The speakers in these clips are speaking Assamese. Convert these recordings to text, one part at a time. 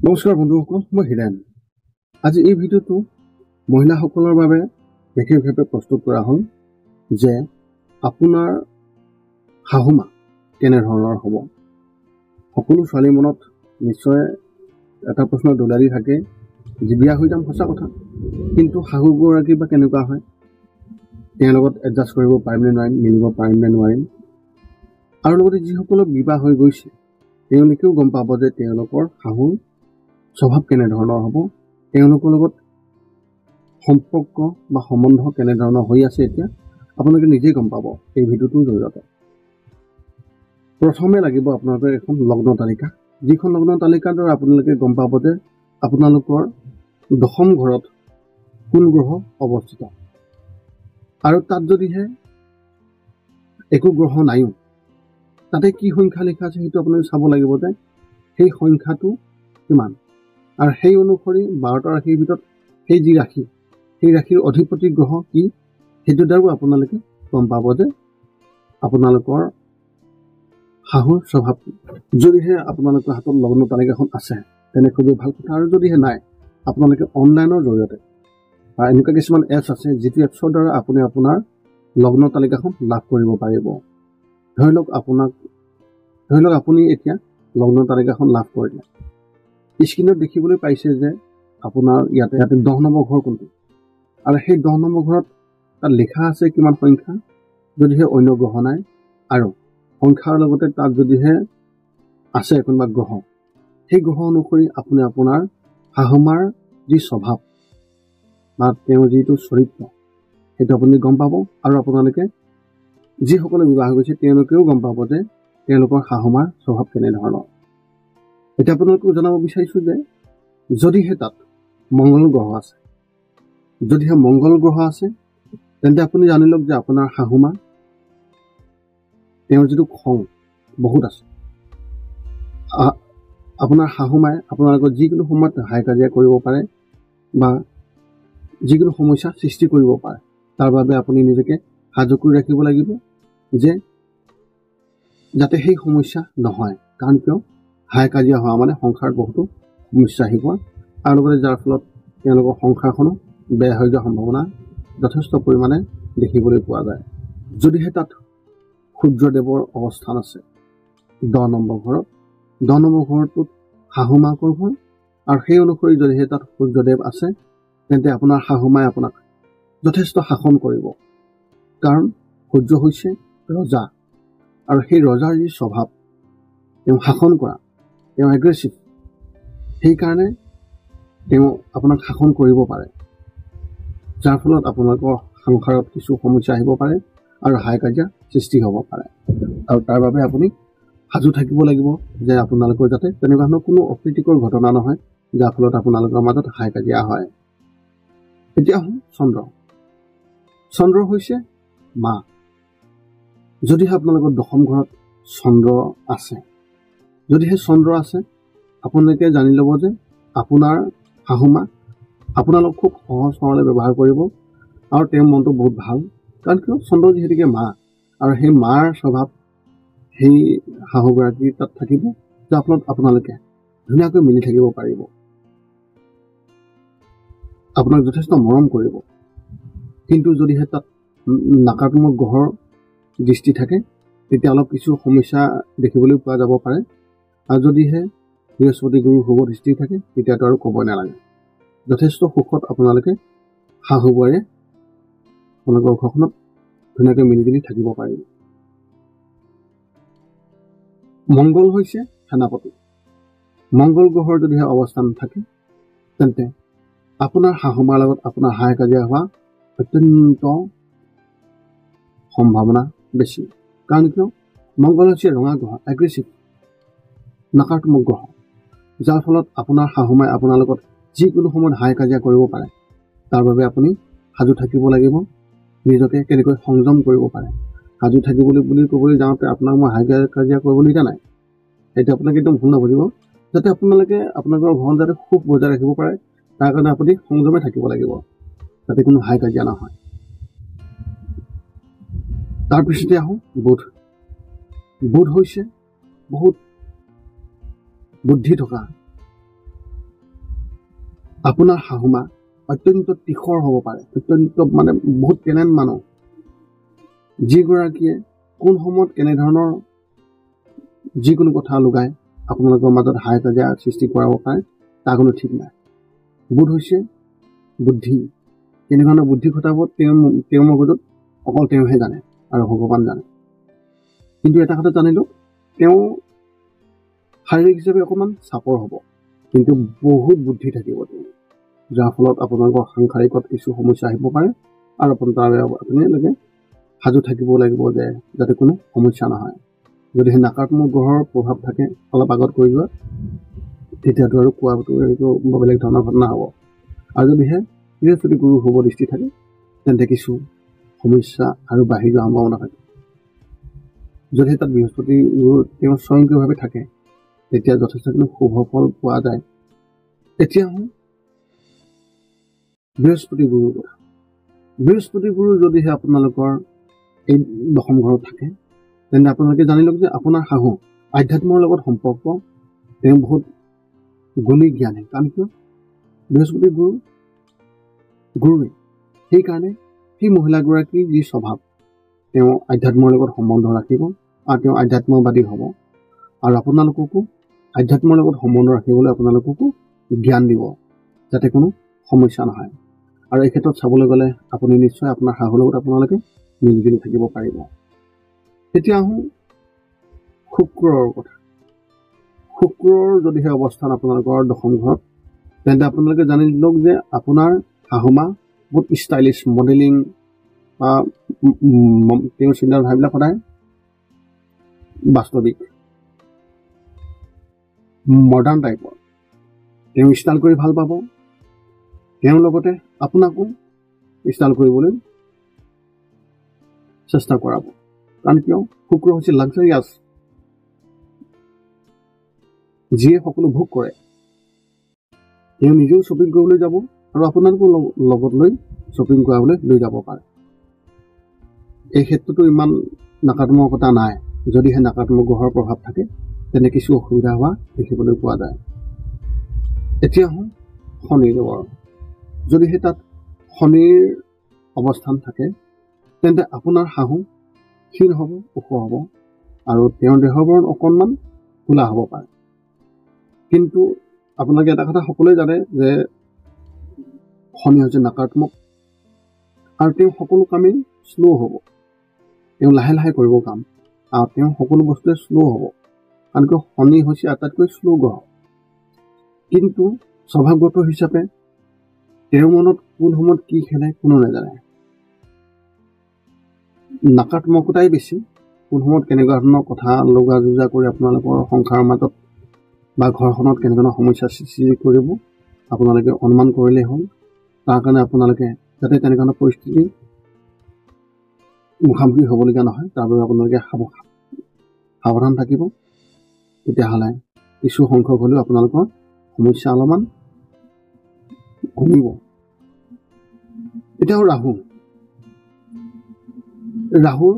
নমস্কাৰ বন্ধুসকল, মই হিৰেন। আজি এই ভিডিঅ'টো মহিলাসকলৰ বাবে বিশেষভাৱে প্ৰস্তুত কৰা হ'ল যে আপোনাৰ শাহুমা কেনেধৰণৰ হ'ব। সকলো ছোৱালীৰ মনত নিশ্চয় এটা প্ৰশ্ন দোলাৰি থাকে যে বিয়া হৈ যাম সঁচা কথা, কিন্তু শাহুগৰাকী বা কেনেকুৱা হয়, তেওঁৰ লগত এডজাষ্ট কৰিব পাৰিম নে নোৱাৰিম, মিলিব পাৰিম নে নোৱাৰিম। আৰু লগতে যিসকলৰ বিবাহ হৈ গৈছে তেওঁলোকেও গম পাব যে তেওঁলোকৰ শাহুৰ স্বভাৱ কেনেধৰণৰ হ'ব, তেওঁলোকৰ লগত সম্পৰ্ক বা সম্বন্ধ কেনেধৰণৰ হৈ আছে এতিয়া আপোনালোকে নিজেই গম পাব এই ভিডিঅ'টোৰ জৰিয়তে। প্ৰথমে লাগিব আপোনালোকৰ এখন লগ্ন তালিকা, যিখন লগ্ন তালিকাৰ দ্বাৰা আপোনালোকে গম পাব যে আপোনালোকৰ দশম ঘৰত কোন গ্ৰহ অৱস্থিত। আৰু তাত যদিহে একো গ্ৰহ নাইও, তাতে কি সংখ্যা লিখা আছে সেইটো আপোনালোকে চাব লাগিব যে সেই সংখ্যাটো কিমান। আৰু সেই অনুসৰি 12টা ৰাশিৰ ভিতৰত সেই যি ৰাশি, সেই ৰাশিৰ অধিপতি গ্ৰহ কি, সেইটো দ্বাৰাও আপোনালোকে গম পাব যে আপোনালোকৰ শাহুৰ স্বভাৱ কি। যদিহে আপোনালোকৰ হাতত লগ্ন তালিকাখন আছে তেনে খুবেই ভাল কথা। আৰু যদিহে নাই, আপোনালোকে অনলাইনৰ জৰিয়তে বা এনেকুৱা কিছুমান এপছ আছে যিটো এপছৰ দ্বাৰা আপুনি আপোনাৰ লগ্ন তালিকাখন লাভ কৰিব পাৰিব। ধৰি লওক আপুনি এতিয়া লগ্ন তালিকাখন লাভ কৰিলে, স্ক্ৰীণত দেখিবলৈ পাইছে যে আপোনাৰ ইয়াতে 10 নম্বৰ ঘৰ কোনটো, আৰু সেই 10 নম্বৰ ঘৰত তাত লিখা আছে কিমান সংখ্যা, যদিহে অন্য গ্ৰহ নাই, আৰু সংখ্যাৰ লগতে তাত যদিহে আছে কোনোবা গ্ৰহ, সেই গ্ৰহ অনুসৰি আপুনি আপোনাৰ শাহুমাৰ যি স্বভাৱ বা তেওঁৰ যিটো চৰিত্ৰ সেইটো আপুনি গম পাব। আৰু আপোনালোকে যিসকলে বিবাহ হৈ গৈছে তেওঁলোকেও গম পাব যে তেওঁলোকৰ শাহুমাৰ স্বভাৱ কেনেধৰণৰ। এতিয়া আপোনালোকক জনাব বিচাৰিছোঁ যে যদিহে তাত মংগল গ্ৰহ আছে, যদিহে মংগল গ্ৰহ আছে তেন্তে আপুনি জানি লওক যে আপোনাৰ শাহুমা তেওঁৰ যিটো খং বহুত আছে। আপোনাৰ শাহুমাই আপোনালোকৰ যিকোনো সময়ত হাই কাজিয়া কৰিব পাৰে বা যিকোনো সমস্যা সৃষ্টি কৰিব পাৰে। তাৰ বাবে আপুনি নিজকে সাজু কৰি ৰাখিব লাগিব যে যাতে সেই সমস্যা নহয়। কাৰণ কিয়, হাই কাজিয়া হোৱা মানে সংসাৰত বহুতো সমস্যা আহিব, আৰু লগতে যাৰ ফলত তেওঁলোকৰ সংসাৰখনো বেয়া হৈ যোৱাৰ সম্ভাৱনা যথেষ্ট পৰিমাণে দেখিবলৈ পোৱা যায়। যদিহে তাত সূৰ্যদেৱৰ অৱস্থান আছে 10 নম্বৰ ঘৰত, 10 নম্বৰ ঘৰটোত শাহুমাকৰ ঘৰ, আৰু সেই অনুসৰি যদিহে তাত সূৰ্যদেৱ আছে তেন্তে আপোনাৰ শাহুমাই আপোনাক যথেষ্ট শাসন কৰিব। কাৰণ সূৰ্য হৈছে ৰজা, আৰু সেই ৰজাৰ যি স্বভাৱ, তেওঁ শাসন কৰা, তেওঁ এগ্ৰেছিভ, সেইকাৰণে তেওঁ আপোনাক শাসন কৰিব পাৰে, যাৰ ফলত আপোনালোকৰ সংসাৰত কিছু সমস্যা আহিব পাৰে আৰু হাই কাজিয়া সৃষ্টি হ'ব পাৰে। আৰু তাৰ বাবে আপুনি সাজু থাকিব লাগিব যে আপোনালোকৰ যাতে তেনেকুৱা ধৰণৰ কোনো অপ্ৰীতিকৰ ঘটনা নহয় যাৰ ফলত আপোনালোকৰ মাজত হাই কাজিয়া হয়। এতিয়া চন্দ্ৰ। চন্দ্ৰ হৈছে মা। যদিহে আপোনালোকৰ দশম ঘৰত চন্দ্ৰ আছে, যদিহে চন্দ্ৰ আছে, আপোনালোকে জানি ল'ব যে আপোনাৰ শাহুমা আপোনালোক খুব সহজ সৰলে ব্যৱহাৰ কৰিব, আৰু তেওঁৰ মনটো বহুত ভাল। কাৰণ কিয়, চন্দ্ৰ যিহেতুকে মা, আৰু সেই মাৰ স্বভাৱ সেই শাহুগৰাকীৰ তাত থাকিব, যাৰ ফলত আপোনালোকে ধুনীয়াকৈ মিলি থাকিব পাৰিব, আপোনাক যথেষ্ট মৰম কৰিব। কিন্তু যদিহে তাত নাকাৰাত্মক গ্ৰহৰ দৃষ্টি থাকে তেতিয়া অলপ কিছু সমস্যা দেখিবলৈ পোৱা যাব পাৰে। আৰু যদিহে বৃহস্পতি গুৰু শুভ দৃষ্টি থাকে তেতিয়াতো আৰু ক'বই নালাগে। যথেষ্ট সুখত আপোনালোকে শাহুবোৰে আপোনালোকৰ ঘৰখনত ধুনীয়াকৈ মিলি জুলি থাকিব পাৰিব। মংগল হৈছে সেনাপতি। মংগল গ্ৰহৰ যদিহে অৱস্থান থাকে তেন্তে আপোনাৰ শাহুমাৰ লগত আপোনাৰ হাই কাজিয়া হোৱা অত্যন্ত সম্ভাৱনা বেছি। কাৰণ কিয়, মংগল হৈছে ৰঙা গ্ৰহ, এগ্ৰেছিভ, নাকাৰাত্মক গ্ৰহ, যাৰ ফলত আপোনাৰ শাহুমাই আপোনাৰ লগত যিকোনো সময়ত হাই কাজিয়া কৰিব পাৰে। তাৰ বাবে আপুনি সাজু থাকিব লাগিব, নিজকে কেনেকৈ সংযম কৰিব পাৰে। সাজু থাকিবলৈ বুলি ক'বলৈ যাওঁতে আপোনাক মই হাই কাজিয়া কৰিবলৈ দিয়া নাই, সেইটো আপোনাক একদম ভুল নাবুজিব। যাতে আপোনালোকে আপোনালোকৰ ঘৰত যাতে সুখ বজাই ৰাখিব পাৰে তাৰ কাৰণে আপুনি সংযমে থাকিব লাগিব, যাতে কোনো হাই কাজিয়া নহয়। তাৰপিছতে আহোঁ বুধ। বুধ হৈছে বহুত বুদ্ধি থকা, আপোনাৰ শাহুমা অত্যন্ত তীখৰ হ'ব পাৰে, অত্যন্ত মানে বহুত টেলেণ্ট মানুহ, যিগৰাকীয়ে কোন সময়ত কেনেধৰণৰ যিকোনো কথা লুকাই আপোনালোকৰ মাজত হাই কাজিয়া সৃষ্টি কৰাব পাৰে তাৰ কোনো ঠিক নাই। বোধ হৈছে বুদ্ধি, কেনেধৰণৰ বুদ্ধি খটাব তেওঁৰ মগজুত অকল তেওঁহে জানে আৰু ভগৱান জানে। কিন্তু এটা কথা জানিলোঁ, তেওঁ শাৰীৰিক হিচাপে অকণমান চাপৰ হ'ব, কিন্তু বহুত বুদ্ধি থাকিব তেওঁ, যাৰ ফলত আপোনালোকৰ সাংসাৰিকত কিছু সমস্যা আহিব পাৰে আৰু আপোনালোকে সাজু থাকিব লাগিব যে যাতে কোনো সমস্যা নহয়। যদি সেই নাকাত্মক গ্ৰহৰ প্ৰভাৱ থাকে অলপ আগত কৈ যোৱা, তেতিয়াতো আৰু কোৱাটো এইটো বেলেগ ধৰণৰ ঘটনা হ'ব। আৰু যদিহে বৃহস্পতি গুৰু শুভ দৃষ্টি থাকে তেন্তে কিছু সমস্যা আৰু বাঢ়ি যোৱাৰ সম্ভাৱনা থাকে। যদিহে তাত বৃহস্পতি গুৰু তেওঁ স্বয়ংক্ৰিয়ভাৱে থাকে তেতিয়া যথেষ্টখিনি শুভ ফল পোৱা যায়। এতিয়া বৃহস্পতি গুৰুৰ কথা। বৃহস্পতি গুৰু যদিহে আপোনালোকৰ এই দশম ঘৰত থাকে তেন্তে আপোনালোকে জানি লওক যে আপোনাৰ শাহু আধ্যাত্মৰ লগত সম্পৰ্ক, তেওঁ বহুত গুণী জ্ঞানী। কাৰণ কিয়? বৃহস্পতি গুৰুৱে সেইকাৰণে সেই মহিলাগৰাকীৰ যি স্বভাৱ, তেওঁ আধ্যাত্মৰ লগত সম্বন্ধ ৰাখিব আৰু তেওঁ আধ্যাত্মবাদী হ'ব আৰু আপোনালোককো আধ্যাত্মৰ লগত সম্বন্ধ ৰাখিবলৈ আপোনালোককো জ্ঞান দিব যাতে কোনো সমস্যা নহয়। আৰু এই ক্ষেত্ৰত চাবলৈ গ'লে আপুনি নিশ্চয় আপোনাৰ শাহুৰ লগত আপোনালোকে মিলিজুলি থাকিব পাৰিব। এতিয়া আহোঁ শুক্ৰৰ কথা। শুক্ৰৰ যদিহে অৱস্থান আপোনালোকৰ দশম ঘৰত তেন্তে আপোনালোকে জানি লওক যে আপোনাৰ শাহুমা বহুত ষ্টাইলিছ, মডেলিং বা তেওঁৰ চিন্তাধাৰাবিলাক সদায় বাস্তৱিক, মডাৰ্ণ টাইপৰ। তেওঁ ষ্টাইল কৰি ভাল পাব, তেওঁৰ লগতে আপোনাকো ষ্টাইল কৰিবলৈ চেষ্টা কৰাব। কাৰণ কিয়? শুক্ৰ হৈছে লাক্সাৰিয়াছ, যিয়ে সকলো ভোগ কৰে। তেওঁ নিজেও শ্বপিং কৰিবলৈ যাব আৰু আপোনালোকো লগত লৈ শ্বপিং কৰাবলৈ লৈ যাব পাৰে। এই ক্ষেত্ৰতো ইমান নাকাত্মকতা নাই। যদিহে নাকাত্মক গ্ৰহৰ প্ৰভাৱ থাকে তেনে কিছু অসুবিধা হোৱা দেখিবলৈ পোৱা যায়। এতিয়া আহোঁ শনিদেৱৰ। যদিহে তাত শনিৰ অৱস্থান থাকে তেন্তে আপোনাৰ শাহু ক্ষীণ হ'ব, ওখ হ'ব আৰু তেওঁৰ দেহৰ বৰণ অকণমান খোলা হ'ব পাৰে। কিন্তু আপোনালোকে এটা কথা সকলোৱে জানে যে শনি হৈছে নাকাত্মক আৰু তেওঁ সকলো কামেই শ্ল' হ'ব। তেওঁ লাহে লাহে কৰিব কাম আৰু তেওঁ সকলো বস্তুৱে শ্ল' হ'ব। কাৰণ কিয়? শনি হৈছে আটাইতকৈ শ্ল' গ্ৰহ। কিন্তু স্বভাৱগত হিচাপে তেওঁৰ মনত কোন সময়ত কি খেলে কোনো নাজানে। নাকাত্মকতাই বেছি। কোন সময়ত কেনেকুৱা ধৰণৰ কথা লগা যোজা কৰি আপোনালোকৰ সংসাৰৰ মাজত বা ঘৰখনত কেনেকুৱা সমস্যা সৃষ্টি কৰিব আপোনালোকে অনুমান কৰিলেই হ'ল। তাৰ কাৰণে আপোনালোকে যাতে তেনেকুৱা পৰিস্থিতি মুখামুখি হ'বলগীয়া নহয় তাৰ বাবে আপোনালোকে সাৱধান থাকিব। তেতিয়াহ'লে কিছু সংখ্যক হ'লেও আপোনালোকৰ সমস্যা অলপমান কমিব। এতিয়া ৰাহুৰ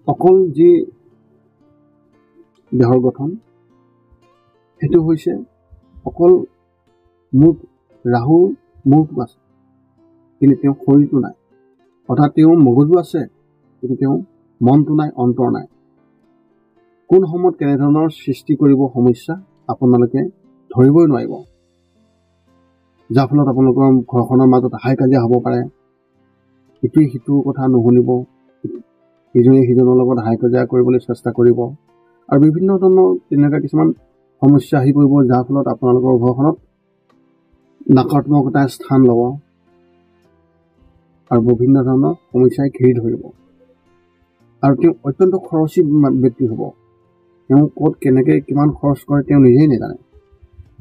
অকল যি দেহৰ গঠন সেইটো হৈছে অকল ৰাহুৰ মূৰটো আছে কিন্তু তেওঁ শৰীৰটো নাই। অৰ্থাৎ তেওঁ মগজু আছে কিন্তু তেওঁ মনটো নাই, অন্তৰ নাই। কোন সময়ত কেনেধৰণৰ সৃষ্টি কৰিব সমস্যা আপোনালোকে ধৰিবই নোৱাৰিব, যাৰ ফলত আপোনালোকৰ ঘৰখনৰ মাজত হাই কাজিয়া হ'ব পাৰে। ইটোৱে সিটোৰ কথা নুশুনিব, ইজনে সিজনৰ লগত হাই কাজিয়া কৰিবলৈ চেষ্টা কৰিব আৰু বিভিন্ন ধৰণৰ তেনেকুৱা কিছুমান সমস্যা আহি পৰিব, যাৰ ফলত আপোনালোকৰ ঘৰখনত নাকাত্মকতাই স্থান ল'ব আৰু বিভিন্ন ধৰণৰ সমস্যাই ঘেৰি ধৰিব। আৰু তেওঁ অত্যন্ত খৰচী ব্যক্তি হ'ব। তেওঁ ক'ত কেনেকৈ কিমান খৰচ কৰে তেওঁ নিজেই নাজানে,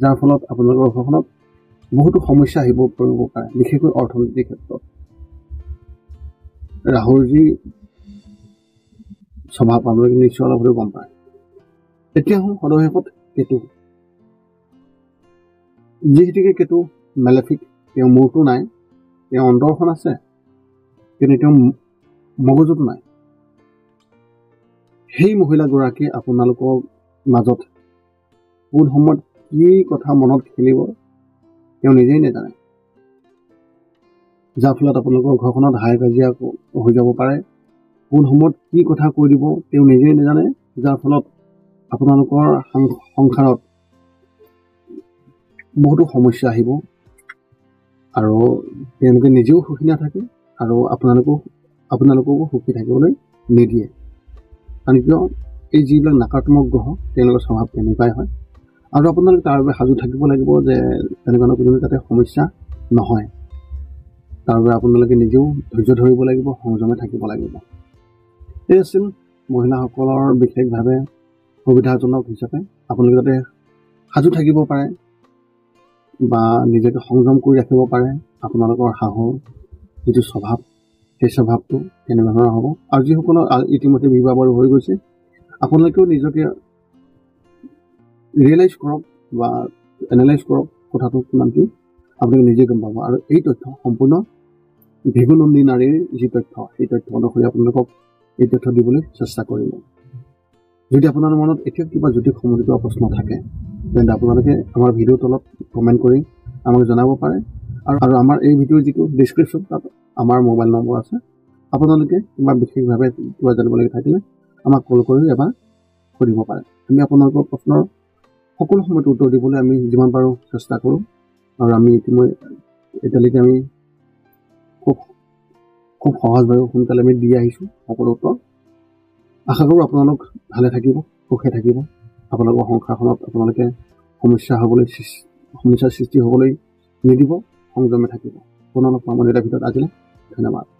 যাৰ ফলত আপোনালোকৰ ঘৰখনত বহুতো সমস্যা আহিব পৰিব পাৰে, বিশেষকৈ অৰ্থনীতিৰ ক্ষেত্ৰত। ৰাহুৰ যি স্বভাৱ আপোনালোকে নিশ্চয় অলপ হ'লেও গম পায়। এতিয়া সদশেষত কেতু। যিহেতুকে কেতু মেলেফিক, তেওঁ মূৰটো নাই, তেওঁ অন্তৰখন আছে কিন্তু তেওঁ মগজুটো নাই। সেই মহিলাগৰাকীয়ে আপোনালোকৰ মাজত কোন সময়ত কি কথা মনত খেলিব তেওঁ নিজেই নাজানে, যাৰ ফলত আপোনালোকৰ ঘৰখনত হাই কাজিয়া হৈ যাব পাৰে। কোন সময়ত কি কথা কৈ দিব তেওঁ নিজেই নাজানে, যাৰ ফলত আপোনালোকৰ সংসাৰত বহুতো সমস্যা আহিব আৰু তেওঁলোকে নিজেও সুখী নাথাকে আৰু আপোনালোককো সুখী থাকিবলৈ নিদিয়ে। কাৰণ কিয়, এই যিবিলাক নাকাৰাত্মক গ্ৰহ তেওঁলোকৰ স্বভাৱ তেনেকুৱাই হয়। আৰু আপোনালোকে তাৰ বাবে সাজু থাকিব লাগিব যে তেনেকুৱা কোনো যাতে সমস্যা নহয়। তাৰ বাবে আপোনালোকে নিজেও ধৈৰ্য ধৰিব লাগিব, সংযমে থাকিব লাগিব। এই আছিল মহিলাসকলৰ বিশেষভাৱে সুবিধাজনক হিচাপে আপোনালোকে যাতে সাজু থাকিব পাৰে বা নিজকে সংযম কৰি ৰাখিব পাৰে। আপোনালোকৰ শাহুৰ যিটো স্বভাৱ, সেই স্বভাৱটো কেনেকুৱা ধৰণৰ হ'ব। আৰু যিসকলৰ ইতিমধ্যে বিবাহ বাৰু হৈ গৈছে, আপোনালোকেও নিজকে ৰিয়েলাইজ কৰক বা এনালাইজ কৰক কথাটো কিমান কি আপোনালোকে নিজে গম পাব। আৰু এই তথ্য সম্পূৰ্ণ ভিগুনন্দী নাৰীৰ যি তথ্য, সেই তথ্য অনুসৰি আপোনালোকক এই তথ্য দিবলৈ চেষ্টা কৰিম। যদি আপোনাৰ মনত এতিয়া কিবা জ্যোতিষ সম্বন্ধিত প্ৰশ্ন থাকে, তেন্তে আপোনালোকে আমাৰ ভিডিঅ'ৰ তলত কমেণ্ট কৰি আমাক জনাব পাৰে। আৰু আমাৰ এই ভিডিঅ'ৰ যিটো ডিছক্ৰিপশ্যন, তাত আমাৰ মোবাইল নম্বৰ আছে। আপোনালোকে কিবা বিশেষভাৱে কিবা জানিবলগীয়া থাকিলে আমাক কল কৰি এবাৰ সুধিব পাৰে। আমি আপোনালোকৰ প্ৰশ্নৰ সকলো সময়তে উত্তৰ দিবলৈ আমি যিমান পাৰোঁ চেষ্টা কৰোঁ। আৰু আমি এতিয়ালৈকে আমি খুব সহজভাৱে সোনকালে আমি দি আহিছোঁ সকলো উত্তৰ। আশা কৰোঁ আপোনালোক ভালে থাকিব, সুখে থাকিব। আপোনালোকৰ সংসাৰখনত আপোনালোকে সমস্যাৰ সৃষ্টি হ'বলৈ নিদিব, সংযমে থাকিব। পুনৰ লগ পাম এটা ভিডিঅ'ত। আজিলৈ ধন্যবাদ।